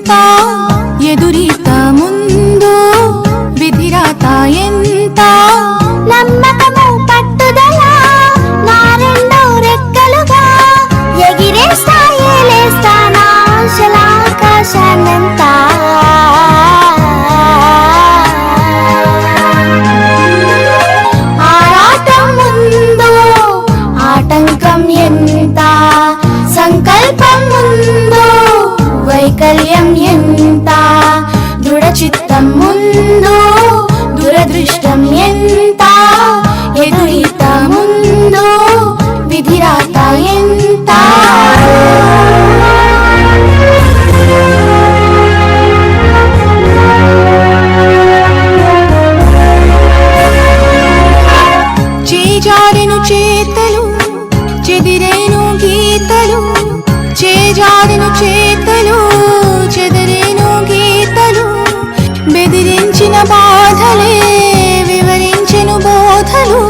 ఎంత ఎదురీత ముందు విధిరాత ఎంత నమ్మకము పట్టుదల నా రెండు రెక్కలుగా ఎగిరేస్తా ఏలేస్తా నా ఆశల ఆకాశాన్నంతా ఆరాటం ముందు ఆటంకం ఎంత సంకల్పం ముందు వైకల్యం ఎంత దృఢ చిత్తం ముందు దురదృష్టం ఎంత ఎదురీత ముందు విధిరాత ఎంత చేజారెను చేతలు చెదిరేను గీతలు చేజారెను చేతలు చెదిరేను గీతలు బెదిరించిన బాధలే వివరించెను బోధలు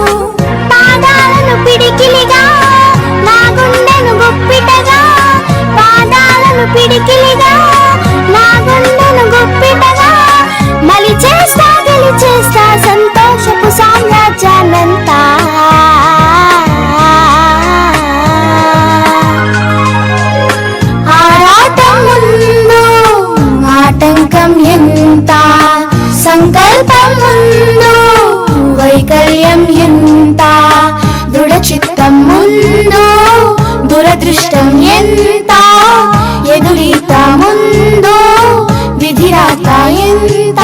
పాదాలను పిడికిలిగా నా గుండెను గుప్పిటగా పాదాలను పిడికిలిగా నా గుండెను గుప్పిటగా మలిచేస్తా గెలిచేస్తా సంతోషపు సామ్రాజ్యాన్నంతా ఆరాటం ముందు ఆటంకం ఎంత సంకల్పం ముందు వైకల్యం ఎంత దృఢ చిత్తం ముందు దురదృష్టం ఎంత ఎదురీత ముందు విధిరాత ఎంత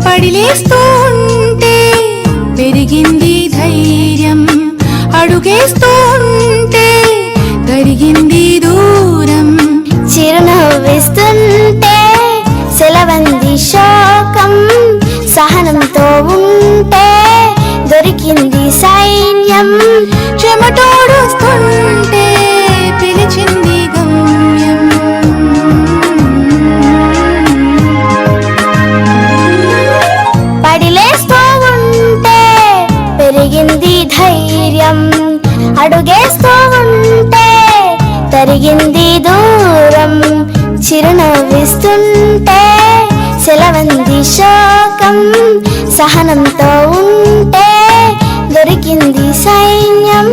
పడిలేస్తూ ఉంటే పెరిగింది ధైర్యం అడుగేస్తూ ఉంటే కరిగింది దూరం చిరునవ్విస్తుంటే సెలవంది శోకం సహనంతో ఉంటే దొరికింది సైన్యం చెమటోడుస్తుంటే పిలిచింది గమ్యం పడిలేస్తూ ఉంటే పెరిగింది ధైర్యం అడుగేస్తూ ఉంటే తరిగింది దూరం చిరునవ్విస్తుంటే సెలవంది శోకం సహనంతో ఉంటే దొరికింది సైన్యం